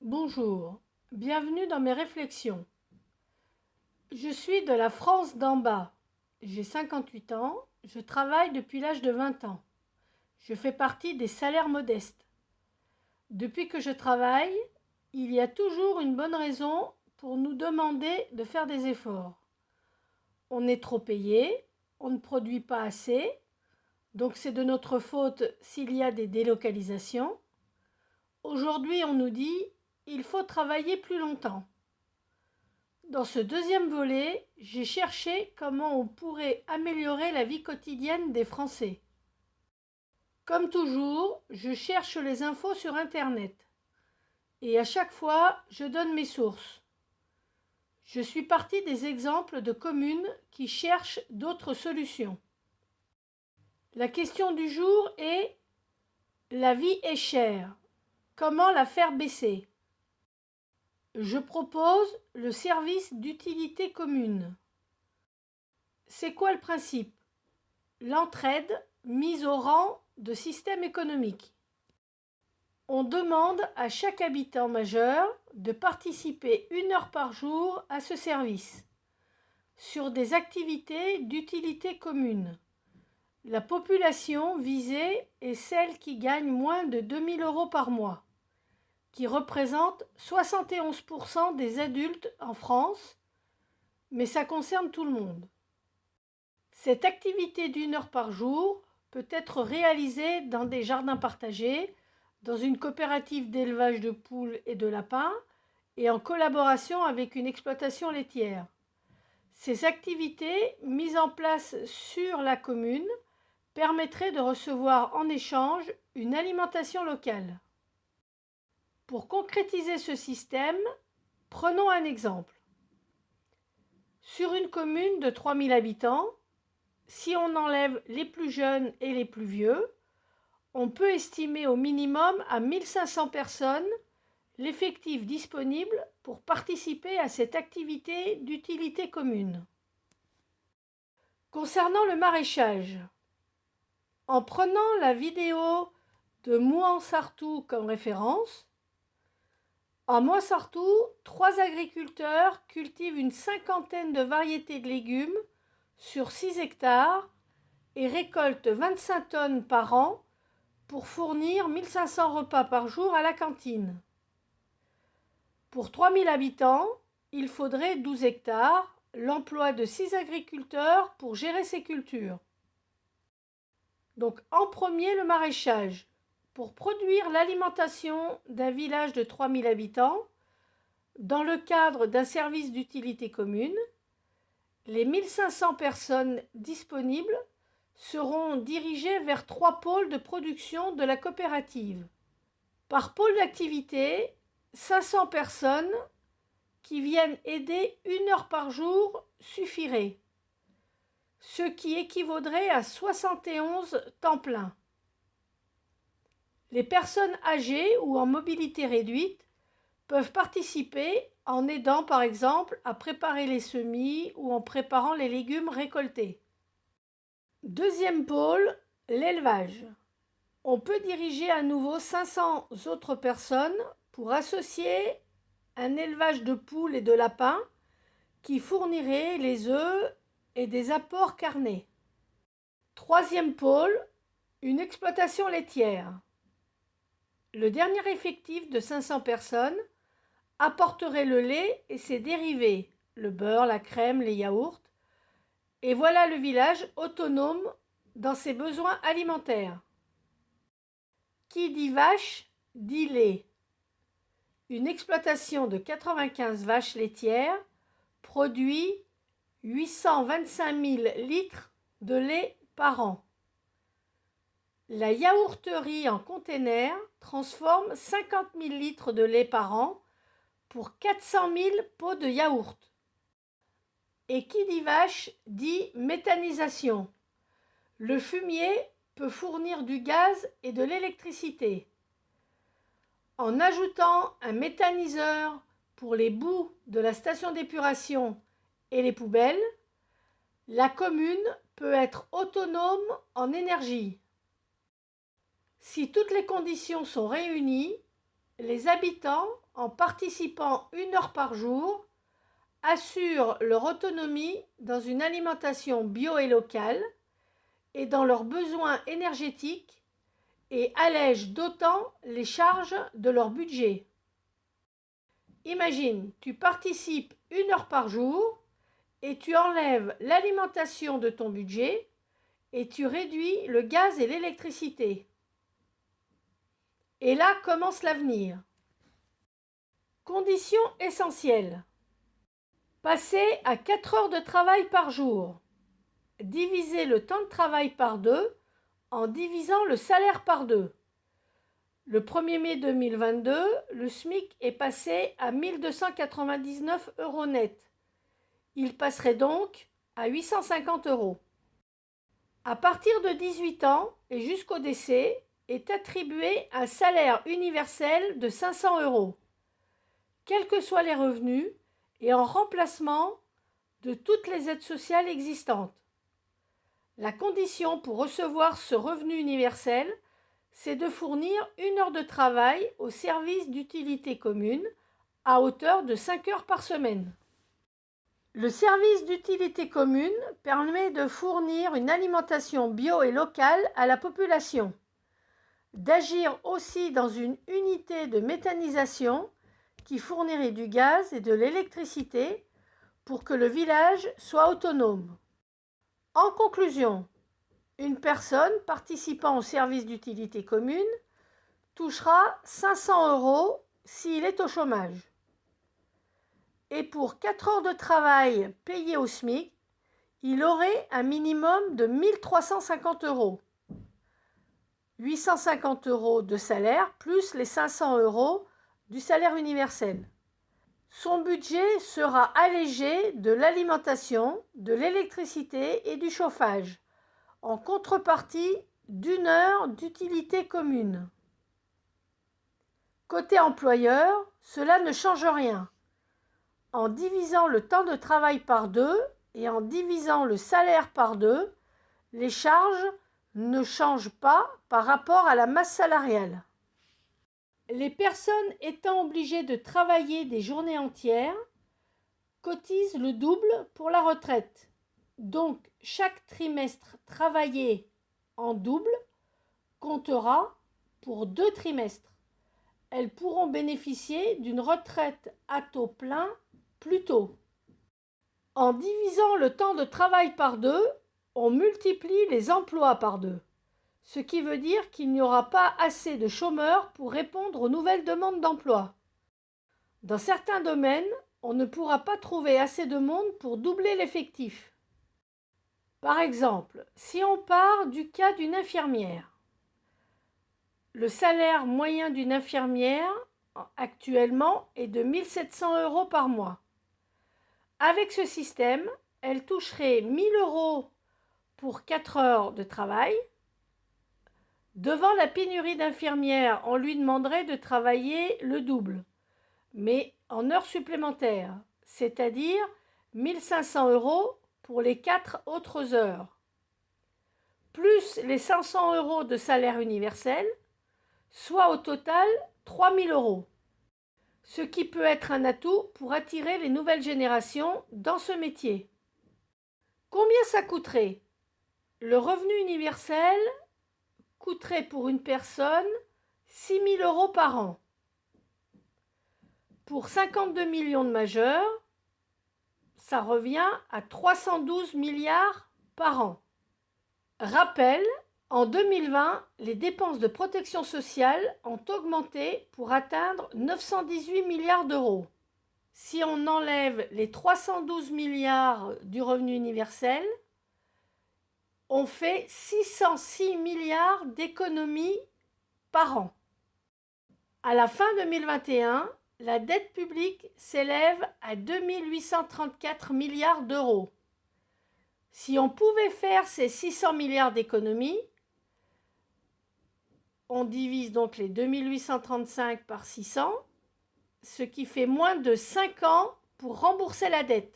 Bonjour, bienvenue dans mes réflexions. Je suis de la France d'en bas. J'ai 58 ans, je travaille depuis l'âge de 20 ans. Je fais partie des salaires modestes. Depuis que je travaille, il y a toujours une bonne raison pour nous demander de faire des efforts. On est trop payé, on ne produit pas assez, donc c'est de notre faute s'il y a des délocalisations. Aujourd'hui, on nous dit il faut travailler plus longtemps. Dans ce deuxième volet, j'ai cherché comment on pourrait améliorer la vie quotidienne des Français. Comme toujours, je cherche les infos sur Internet. Et à chaque fois, je donne mes sources. Je suis partie des exemples de communes qui cherchent d'autres solutions. La question du jour est: la vie est chère. Comment la faire baisser? Je propose le service d'utilité commune. C'est quoi le principe? L'entraide mise au rang de système économique. On demande à chaque habitant majeur de participer 1 heure par jour à ce service, sur des activités d'utilité commune. La population visée est celle qui gagne moins de 2 000 € par mois, qui représente 71% des adultes en France, mais ça concerne tout le monde. Cette activité d'1 heure par jour peut être réalisée dans des jardins partagés, dans une coopérative d'élevage de poules et de lapins et en collaboration avec une exploitation laitière. Ces activités mises en place sur la commune permettraient de recevoir en échange une alimentation locale. Pour concrétiser ce système, prenons un exemple. Sur une commune de 3 000 habitants, si on enlève les plus jeunes et les plus vieux, on peut estimer au minimum à 1 500 personnes l'effectif disponible pour participer à cette activité d'utilité commune. Concernant le maraîchage, en prenant la vidéo de Mouansartou comme référence, en Mouansartou, 3 agriculteurs cultivent une 50aine de variétés de légumes sur 6 hectares et récoltent 25 tonnes par an pour fournir 1 500 repas par jour à la cantine. Pour 3 000 habitants, il faudrait 12 hectares, l'emploi de 6 agriculteurs pour gérer ces cultures. Donc en premier, le maraîchage. Pour produire l'alimentation d'un village de 3 000 habitants, dans le cadre d'un service d'utilité commune, les 1 500 personnes disponibles seront dirigées vers 3 pôles de production de la coopérative. Par pôle d'activité, 500 personnes qui viennent aider 1 heure par jour suffirait, ce qui équivaudrait à 71 temps plein. Les personnes âgées ou en mobilité réduite peuvent participer en aidant par exemple à préparer les semis ou en préparant les légumes récoltés. Deuxième pôle, l'élevage. On peut diriger à nouveau 500 autres personnes pour associer un élevage de poules et de lapins qui fournirait les œufs et des apports carnés. Troisième pôle, une exploitation laitière. Le dernier effectif de 500 personnes apporterait le lait et ses dérivés, le beurre, la crème, les yaourts, et voilà le village autonome dans ses besoins alimentaires. Qui dit vache, dit lait. Une exploitation de 95 vaches laitières produit 825 000 litres de lait par an. La yaourterie en container transforme 50 000 litres de lait par an pour 400 000 pots de yaourt. Et qui dit vache dit méthanisation. Le fumier peut fournir du gaz et de l'électricité. En ajoutant un méthaniseur pour les boues de la station d'épuration et les poubelles, la commune peut être autonome en énergie. Si toutes les conditions sont réunies, les habitants, en participant 1 heure par jour, assurent leur autonomie dans une alimentation bio et locale et dans leurs besoins énergétiques et allègent d'autant les charges de leur budget. Imagine, tu participes 1 heure par jour et tu enlèves l'alimentation de ton budget et tu réduis le gaz et l'électricité. Et là commence l'avenir. Condition essentielle. Passer à 4 heures de travail par jour. Diviser le temps de travail par 2 en divisant le salaire par 2. Le 1er mai 2022, le SMIC est passé à 1 299 € net. Il passerait donc à 850 €. À partir de 18 ans et jusqu'au décès, est attribué un salaire universel de 500 €, quels que soient les revenus, et en remplacement de toutes les aides sociales existantes. La condition pour recevoir ce revenu universel, c'est de fournir 1 heure de travail au service d'utilité commune à hauteur de 5 heures par semaine. Le service d'utilité commune permet de fournir une alimentation bio et locale à la population, d'agir aussi dans une unité de méthanisation qui fournirait du gaz et de l'électricité pour que le village soit autonome. En conclusion, une personne participant au service d'utilité commune touchera 500 € s'il est au chômage. Et pour 4 heures de travail payées au SMIC, il aurait un minimum de 1 350 €. 850 € de salaire plus les 500 € du salaire universel. Son budget sera allégé de l'alimentation, de l'électricité et du chauffage, en contrepartie d'1 heure d'utilité commune. Côté employeur, cela ne change rien. En divisant le temps de travail par 2 et en divisant le salaire par 2, les charges ne changent pas par rapport à la masse salariale. Les personnes étant obligées de travailler des journées entières cotisent le double pour la retraite. Donc, chaque trimestre travaillé en double comptera pour 2 trimestres. Elles pourront bénéficier d'une retraite à taux plein plus tôt. En divisant le temps de travail par 2, on multiplie les emplois par 2, ce qui veut dire qu'il n'y aura pas assez de chômeurs pour répondre aux nouvelles demandes d'emploi. Dans certains domaines, on ne pourra pas trouver assez de monde pour doubler l'effectif. Par exemple, si on part du cas d'une infirmière, le salaire moyen d'une infirmière actuellement est de 1 700 € par mois. Avec ce système, elle toucherait 1 000 € pour 4 heures de travail. Devant la pénurie d'infirmières, on lui demanderait de travailler le double, mais en heures supplémentaires, c'est-à-dire 1 500 € pour les 4 autres heures, plus les 500 € de salaire universel, soit au total 3 000 €, ce qui peut être un atout pour attirer les nouvelles générations dans ce métier. Combien ça coûterait? Le revenu universel coûterait pour une personne 6 000 € par an. Pour 52 millions de majeurs, ça revient à 312 milliards par an. Rappel, en 2020, les dépenses de protection sociale ont augmenté pour atteindre 918 milliards d'euros. Si on enlève les 312 milliards du revenu universel, on fait 606 milliards d'économies par an. À la fin 2021, la dette publique s'élève à 2 834 milliards d'euros. Si on pouvait faire ces 600 milliards d'économies, on divise donc les 2835 par 600, ce qui fait moins de 5 ans pour rembourser la dette.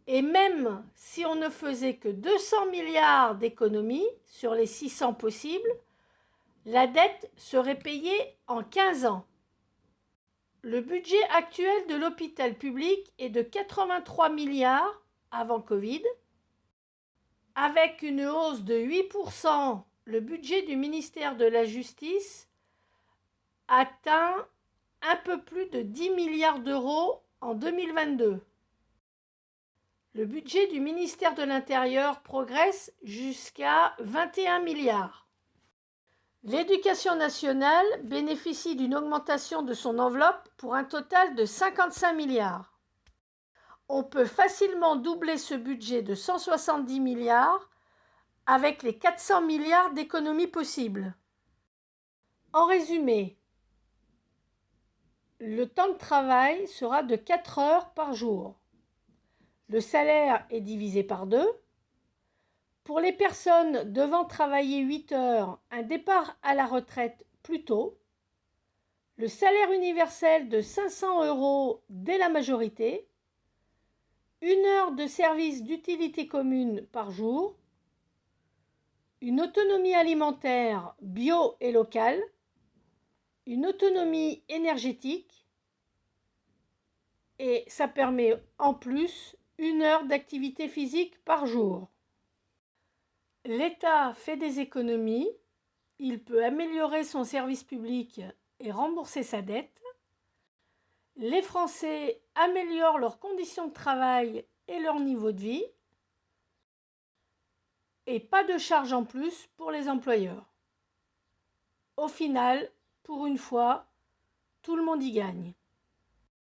Et même si on ne faisait que 200 milliards d'économies sur les 600 possibles, La dette serait payée en 15 ans. Le budget actuel de l'hôpital public est de 83 milliards avant Covid. Avec une hausse de 8%, le budget du ministère de la Justice atteint un peu plus de 10 milliards d'euros en 2022. Le budget du ministère de l'Intérieur progresse jusqu'à 21 milliards. L'éducation nationale bénéficie d'une augmentation de son enveloppe pour un total de 55 milliards. On peut facilement doubler ce budget de 170 milliards avec les 400 milliards d'économies possibles. En résumé, le temps de travail sera de 4 heures par jour. Le salaire est divisé par 2. Pour les personnes devant travailler 8 heures, un départ à la retraite plus tôt. Le salaire universel de 500 € dès la majorité. 1 heure de service d'utilité commune par jour. Une autonomie alimentaire bio et locale. Une autonomie énergétique. Et ça permet en plus 1 heure d'activité physique par jour. L'État fait des économies, il peut améliorer son service public et rembourser sa dette. Les Français améliorent leurs conditions de travail et leur niveau de vie. Et pas de charge en plus pour les employeurs. Au final, pour une fois, tout le monde y gagne.